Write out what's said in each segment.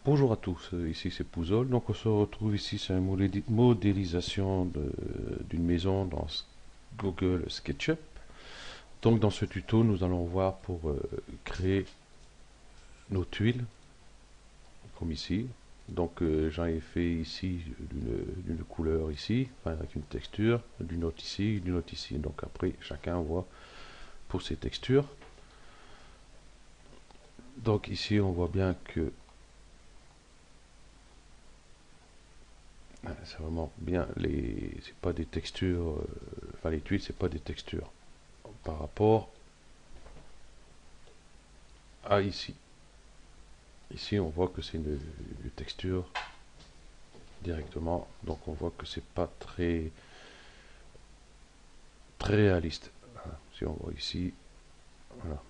Bonjour à tous, ici c'est Pouzol. Donc on se retrouve ici, c'est une modélisation d'une maison dans Google SketchUp. Donc dans ce tuto, nous allons voir pour créer nos tuiles, comme ici. Donc j'en ai fait ici d'une couleur ici, enfin avec une texture, d'une autre ici, d'une autre ici. Donc après, chacun voit pour ses textures. Donc ici, on voit bien que c'est vraiment bien, c'est pas des textures, enfin les tuiles, c'est pas des textures par rapport à ici. Ici, on voit que c'est une texture directement, donc on voit que c'est pas très réaliste. Voilà. Si on voit ici, voilà.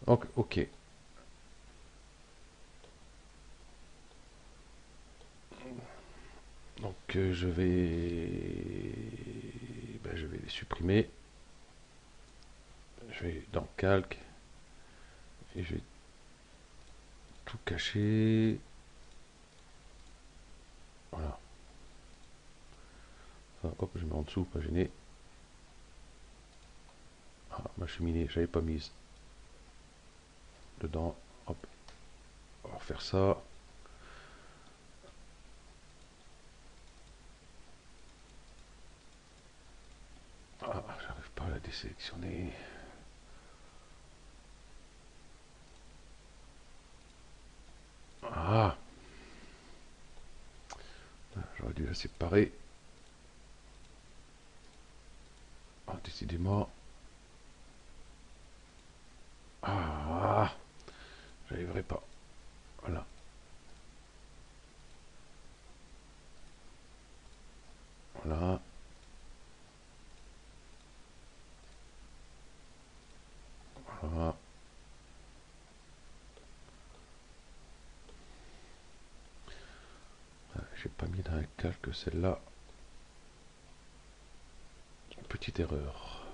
Donc, ok. Donc, je vais les supprimer. Je vais dans Calque et je vais tout cacher. Voilà. Ah, hop, je mets en dessous, pas gêné. Ah, ma cheminée, j'avais pas mise dedans. Hop, on va faire ça. Ah, j'arrive pas à la désélectionner. Ah, j'aurais dû la séparer. Ah, décidément. Ah, j'arriverai pas. Voilà, voilà, voilà. J'ai pas mis dans un calque celle-là. Petite erreur.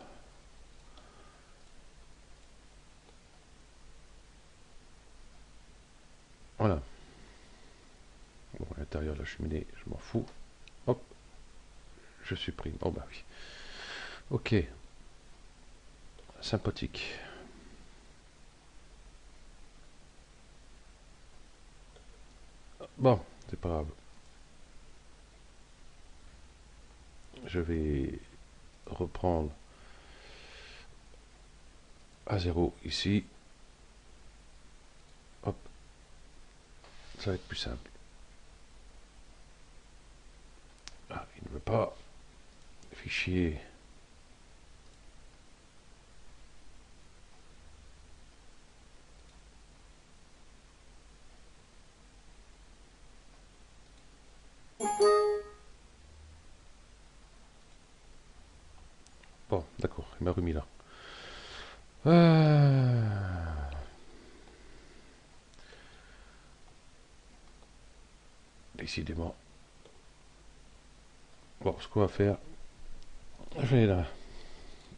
Voilà. Bon, à l'intérieur de la cheminée, je m'en fous. Hop, je supprime. Oh bah oui. Ok, sympathique. Bon, c'est pas grave. Je vais reprendre à zéro ici. Hop, ça va être plus simple. Ah, il ne veut pas. Fichier. Bon, d'accord, il m'a remis là. Décidément. Bon, ce qu'on va faire, je vais là.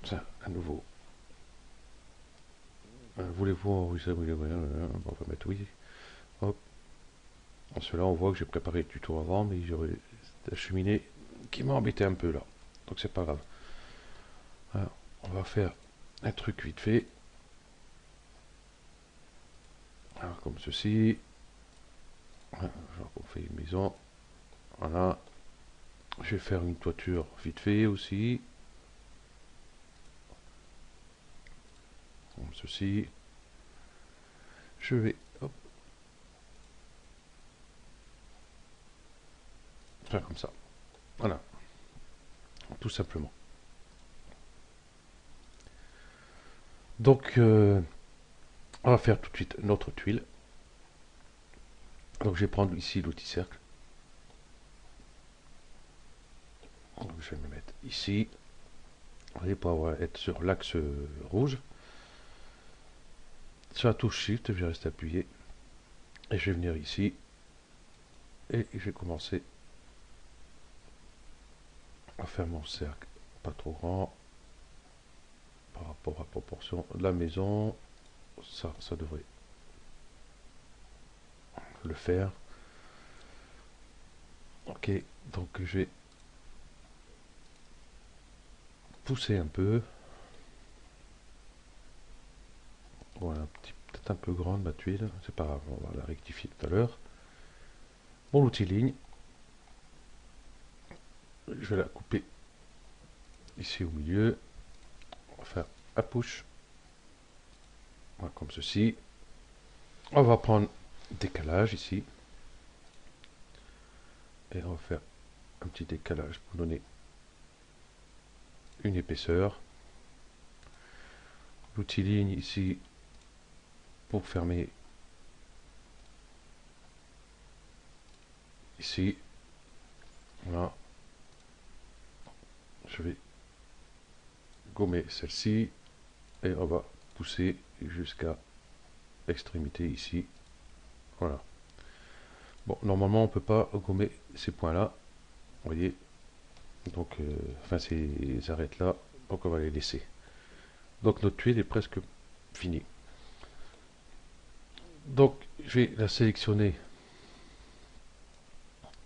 Ça, à nouveau. Voulez-vous enregistrer? On va mettre oui. Hop. Cela, on voit que j'ai préparé le tuto avant, mais j'aurais la cheminée qui m'a embêté un peu là. Donc c'est pas grave. Alors, on va faire un truc vite fait. Alors, comme ceci. Voilà, genre on fait une maison. Voilà. Je vais faire une toiture vite fait aussi. Comme ceci. Je vais hop, faire comme ça. Voilà. Tout simplement. Donc, on va faire tout de suite notre tuile. Donc, je vais prendre ici l'outil cercle. Donc, je vais me mettre ici. Vous voyez, pour être sur l'axe rouge. Sur la touche Shift, je vais rester appuyé. Et je vais venir ici. Et je vais commencer à faire mon cercle. Pas trop grand. Par rapport à la proportion de la maison. Ça devrait le faire. Ok, donc je vais pousser un peu. Voilà, peut-être un peu grande ma tuile, c'est pas grave, on va la rectifier tout à l'heure. Mon outil ligne, je vais la couper ici au milieu. On va faire un push, voilà, comme ceci. On va prendre décalage ici. Et on va faire un petit décalage pour donner une épaisseur. L'outil ligne ici pour fermer ici. Voilà. Je vais gommer celle-ci et on va pousser jusqu'à l'extrémité ici. Voilà. Bon, normalement on peut pas gommer ces points là, vous voyez, donc enfin ces arêtes là, donc on va les laisser. Donc notre tuile est presque finie. Donc je vais la sélectionner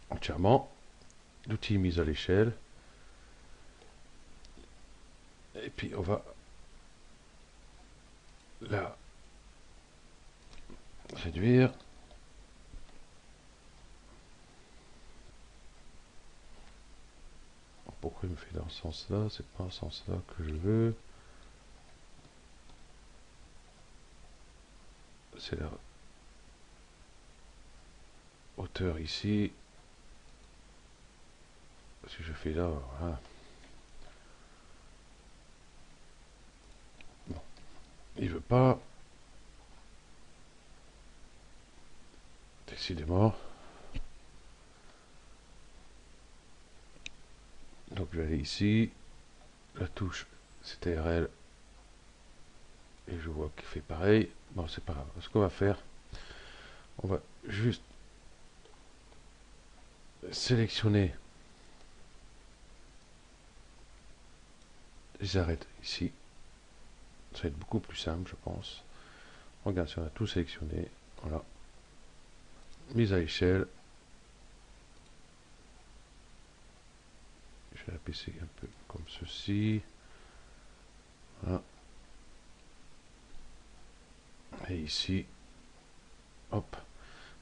entièrement, l'outil mise à l'échelle, et puis on va la réduire. Pourquoi il me fait dans ce sens-là? C'est pas un sens-là que je veux. C'est la hauteur ici. Si je fais là, voilà. Bon. Il veut pas. Décidément. Donc je vais aller ici. La touche CTRL. Et je vois qu'il fait pareil. Bon, c'est pas grave. Ce qu'on va faire, on va juste sélectionner les arêtes ici. Ça va être beaucoup plus simple, je pense. Regarde, si on a tout sélectionné, voilà. Mise à l'échelle. Je vais la baisser un peu comme ceci. Voilà. Et ici, hop.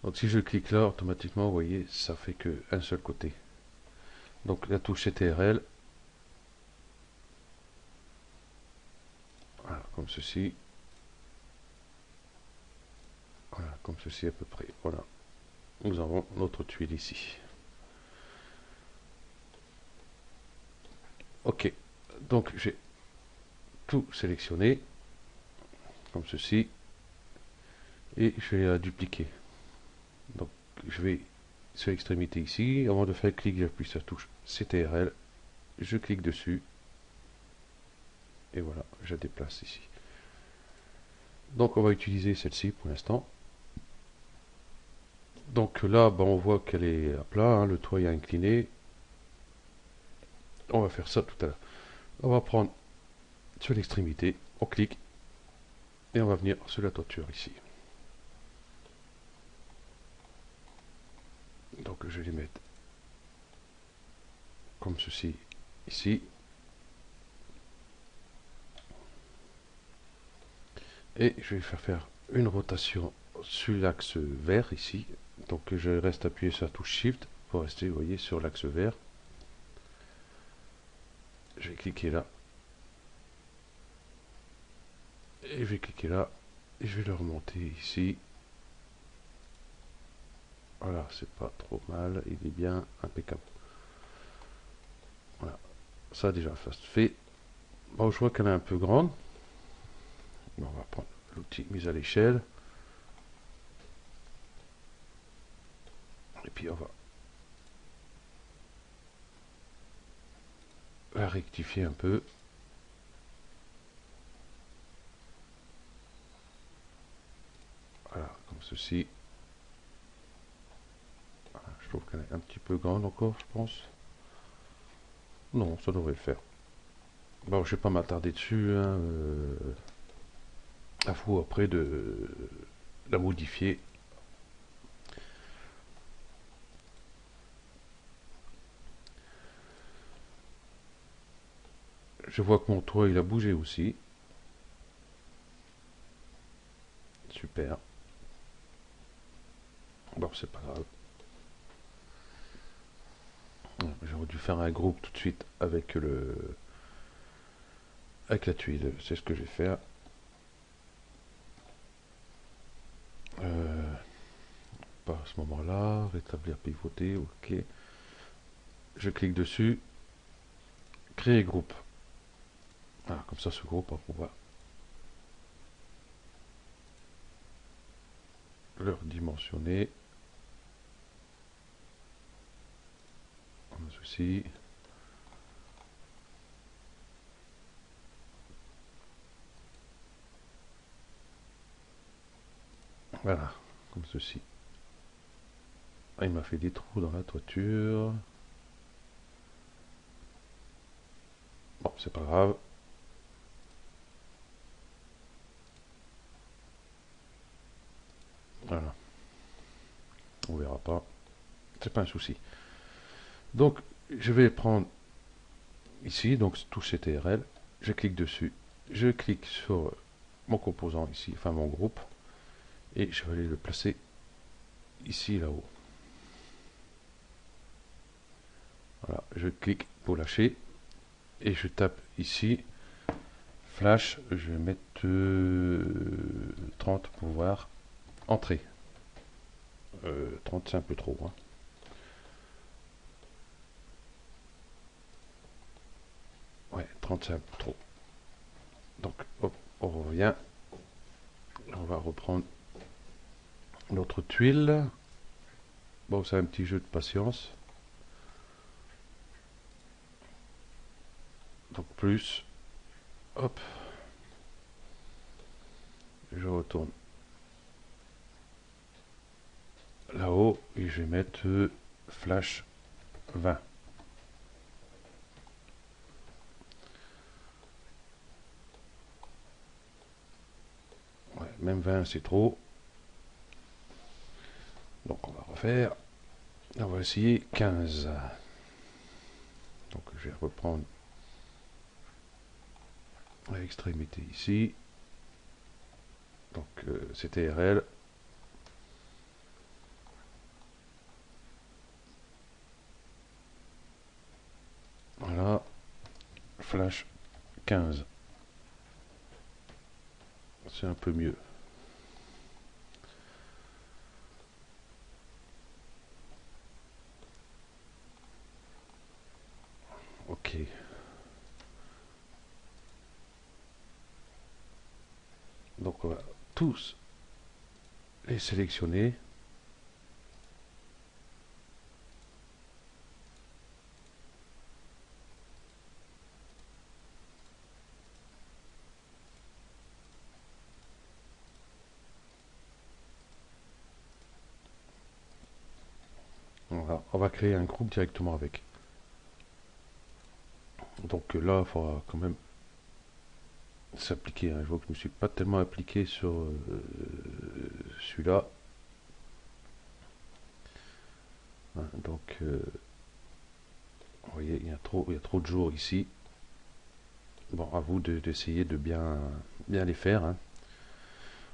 Donc si je clique là, automatiquement, vous voyez, ça fait qu'un seul côté. Donc la touche CTRL. Voilà, comme ceci. Voilà, comme ceci à peu près. Voilà. Nous avons notre tuile ici. Ok. Donc j'ai tout sélectionné. Comme ceci. Et je vais la dupliquer. Donc je vais sur l'extrémité ici. Avant de faire clic, j'appuie sur la touche CTRL. Je clique dessus. Et voilà, je la déplace ici. Donc on va utiliser celle-ci pour l'instant. Donc là, on voit qu'elle est à plat, hein, le toit est incliné. On va faire ça tout à l'heure. On va prendre sur l'extrémité, on clique, et on va venir sur la toiture ici. Donc je vais les mettre comme ceci ici. Et je vais faire une rotation sur l'axe vert ici. Donc je reste appuyé sur la touche Shift pour rester, vous voyez, sur l'axe vert. Je vais cliquer là. Et je vais cliquer là. Et je vais le remonter ici. Voilà, c'est pas trop mal. Il est bien impeccable. Voilà. Ça déjà fait. Bon, je vois qu'elle est un peu grande. Bon, on va prendre l'outil mise à l'échelle. Et puis on va la rectifier un peu. Voilà, comme ceci. Voilà, je trouve qu'elle est un petit peu grande encore, je pense. Non, ça devrait le faire. Bon, je vais pas m'attarder dessus. Hein, à vous après de la modifier. Je vois que mon toit il a bougé aussi. Super. Bon, c'est pas grave. J'aurais dû faire un groupe tout de suite avec la tuile. C'est ce que je vais faire. Pas à ce moment-là. Rétablir pivoter. Ok. Je clique dessus. Créer groupe. Voilà, comme ça, ce groupe va pouvoir le redimensionner. Ceci. Voilà, comme ceci. Ah, il m'a fait des trous dans la toiture. Bon, c'est pas grave. Voilà. On verra pas. C'est pas un souci. Donc, je vais prendre ici, donc touche CTRL. Je clique dessus. Je clique sur mon composant ici, enfin mon groupe. Et je vais aller le placer ici, là-haut. Voilà, je clique pour lâcher. Et je tape ici. Flash, je vais mettre 30 pour voir. Entrée. 30 c'est un peu trop. Hein. Ouais, 30 c'est un peu trop. Donc, hop, on revient. On va reprendre notre tuile. Bon, c'est un petit jeu de patience. Donc, plus. Hop. Je retourne là-haut et je vais mettre flash 20. Ouais, même 20 c'est trop. Donc on va refaire. On va essayer 15. Donc je vais reprendre l'extrémité ici. Donc c'était RL. Voilà. Flash 15. C'est un peu mieux. Ok. Donc on va tous les sélectionner. On va créer un groupe directement avec. Donc là, il faudra quand même s'appliquer. Hein. Je vois que je ne me suis pas tellement appliqué sur celui-là. Hein, donc, vous voyez, il y a trop de jours ici. Bon, à vous d'essayer de bien les faire. Hein.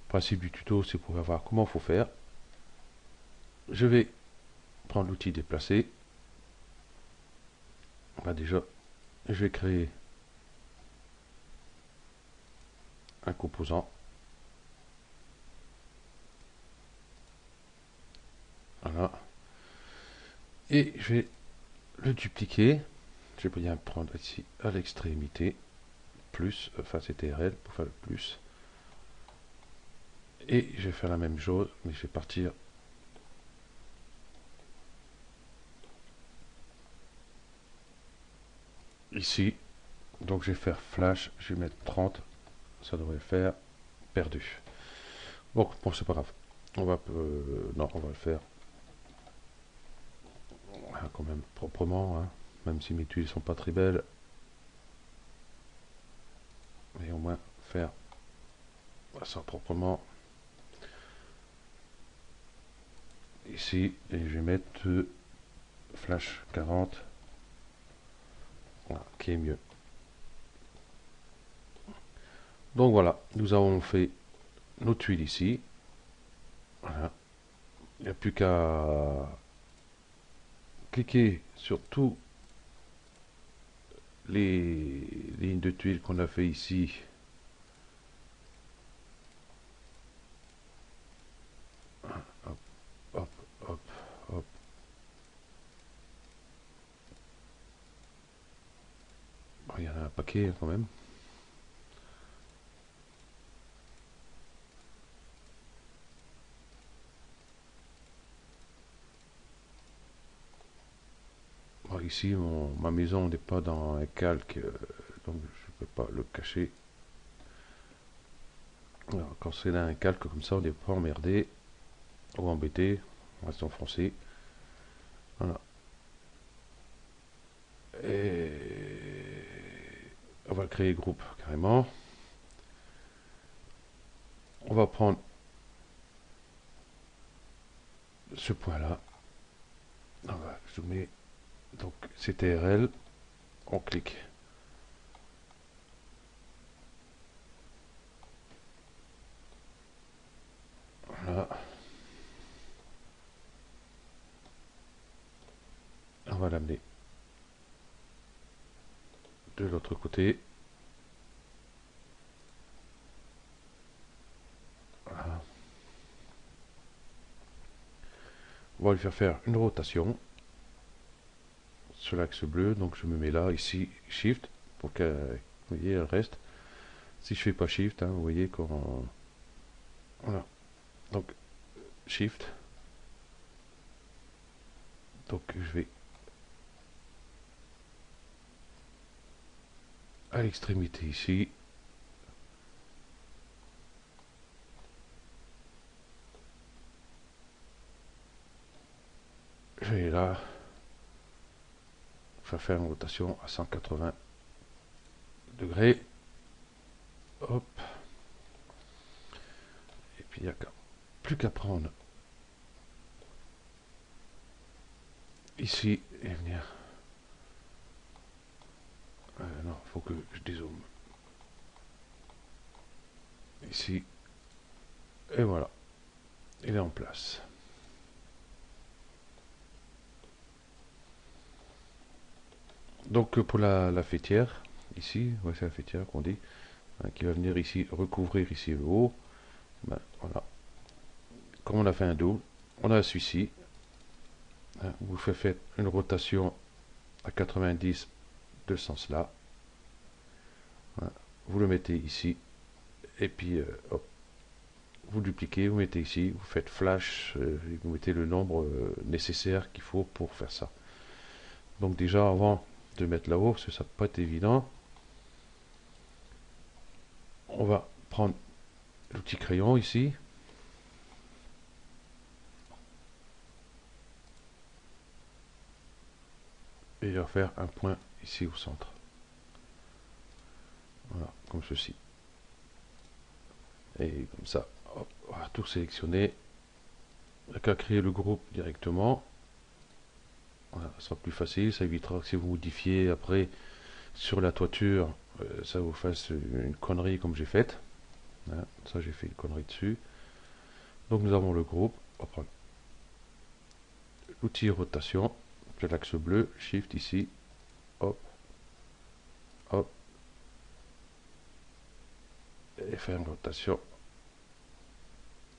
Le principe du tuto, c'est pour voir comment il faut faire. Je vais prendre l'outil déplacer. Déjà, je vais créer un composant. Voilà. Et je vais le dupliquer. Je vais bien prendre ici à l'extrémité. Plus, enfin c'était RL pour faire le plus. Et je vais faire la même chose, mais je vais partir ici. Donc je vais faire flash, je vais mettre 30. Ça devrait faire perdu. Bon, c'est pas grave. On va non, on va le faire quand même proprement, hein. Même si mes tuiles sont pas très belles. Mais au moins faire ça proprement. Ici, et je vais mettre flash 40. Voilà, qui est mieux. Donc voilà, nous avons fait nos tuiles ici. Voilà. Il n'y a plus qu'à cliquer sur tous les lignes de tuiles qu'on a fait ici. Hop, hop, hop, hop. Bon, il y en a un paquet quand même. Bon, ici, ma maison n'est pas dans un calque, donc je ne peux pas le cacher. Alors, quand c'est dans un calque comme ça, on n'est pas emmerdé ou embêté. On reste en français. Voilà. Et on va créer groupe carrément. On va prendre ce point-là. On va zoomer. Donc CTRL. On clique. Voilà. On va l'amener de l'autre côté. Voilà. On va lui faire une rotation sur l'axe bleu. Donc je me mets là, ici, Shift, pour que vous voyez, elle reste. Si je fais pas Shift, hein, vous voyez quand... Voilà. Donc Shift. Donc je vais à l'extrémité ici. Je vais là. Je vais faire une rotation à 180 degrés. Hop. Et puis il n'y a plus qu'à prendre ici et venir. Non, il faut que je dézoome. Ici. Et voilà. Il est en place. Donc pour la fêtière, ici, ouais, c'est la fêtière qu'on dit, hein, qui va venir ici recouvrir ici le haut. Ben, voilà. Comme on a fait un double, on a celui-ci. Hein, vous faites une rotation à 90 de ce sens-là. Hein, vous le mettez ici. Et puis, hop, vous dupliquez, vous mettez ici, vous faites flash, et vous mettez le nombre nécessaire qu'il faut pour faire ça. Donc déjà, avant de mettre là-haut, parce que ça peut pas être évident, on va prendre l'outil crayon ici. Et il va faire un point ici au centre. Voilà, comme ceci. Et comme ça, hop, on va tout sélectionner. Il n'y a qu'à créer le groupe directement. Voilà, ça sera plus facile, ça évitera que si vous modifiez après sur la toiture, ça vous fasse une connerie comme j'ai faite. Hein, ça j'ai fait une connerie dessus. Donc nous avons le groupe. On va prendre l'outil rotation, c'est l'axe bleu, Shift ici, hop, hop, et faire une rotation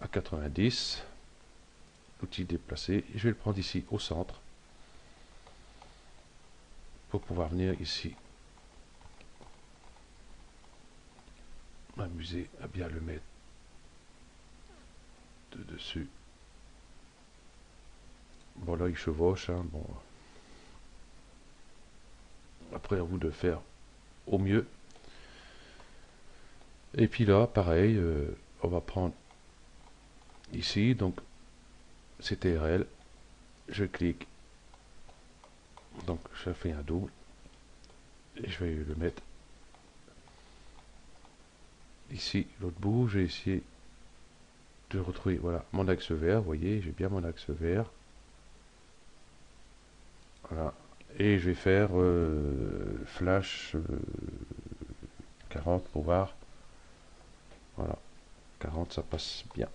à 90. L'outil déplacé, et je vais le prendre ici au centre pour pouvoir venir ici m'amuser à bien le mettre de dessus. Bon là il chevauche, hein, bon. Après à vous de faire au mieux. Et puis là pareil, on va prendre ici, donc CTRL, je clique, donc je fais un double, et je vais le mettre ici, l'autre bout, j'ai essayé de retrouver, voilà, mon axe vert, vous voyez, j'ai bien mon axe vert, voilà, et je vais faire flash 40 pour voir, Voilà, 40 ça passe bien.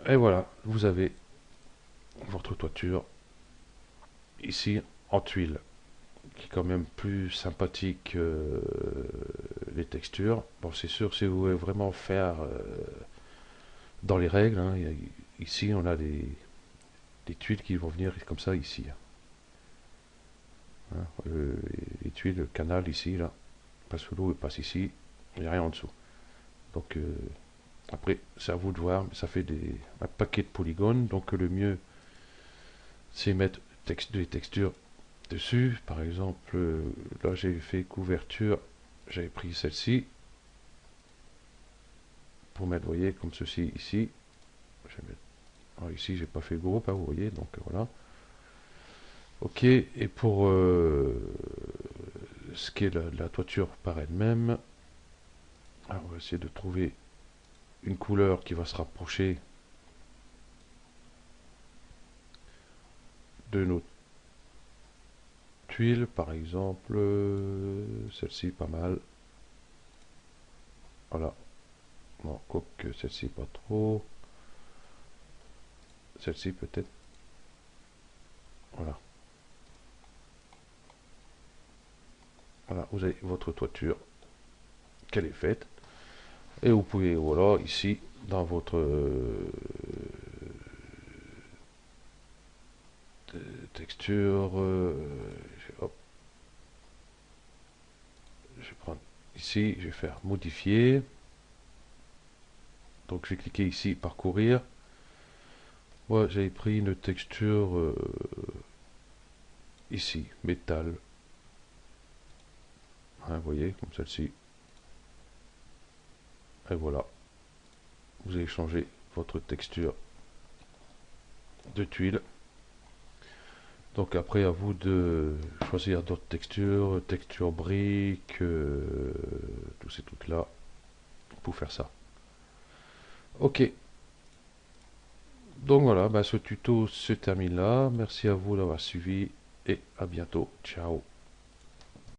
Et voilà, vous avez votre toiture ici en tuile, qui est quand même plus sympathique que les textures. Bon, c'est sûr, si vous voulez vraiment faire dans les règles, hein, ici on a des tuiles qui vont venir comme ça ici. Hein, les tuiles, le canal ici, là, passe sous l'eau et passe ici, il n'y a rien en dessous. Donc après, c'est à vous de voir, mais ça fait un paquet de polygones, donc le mieux c'est mettre des textures dessus. Par exemple, là j'ai fait couverture, j'avais pris celle-ci pour mettre, vous voyez, comme ceci ici. Je vais mettre, alors ici j'ai pas fait groupe, hein, vous voyez, donc voilà. Ok, et pour ce qui est la toiture par elle-même, on va essayer de trouver une couleur qui va se rapprocher de nos tuiles, par exemple, celle-ci pas mal. Voilà, bon, quoique celle-ci pas trop. Celle-ci peut-être. Voilà. Voilà, vous avez votre toiture qu'elle est faite. Et vous pouvez, voilà, ici, dans votre texture, hop, je vais prendre ici, je vais faire modifier. Donc je vais cliquer ici, parcourir. Moi, j'ai pris une texture ici, métal. Hein, vous voyez, comme celle-ci. Et voilà, vous avez changé votre texture de tuile. Donc après, à vous de choisir d'autres textures, texture brique, tous ces trucs-là, pour faire ça. Ok, donc voilà, bah, ce tuto se termine là. Merci à vous d'avoir suivi et à bientôt. Ciao.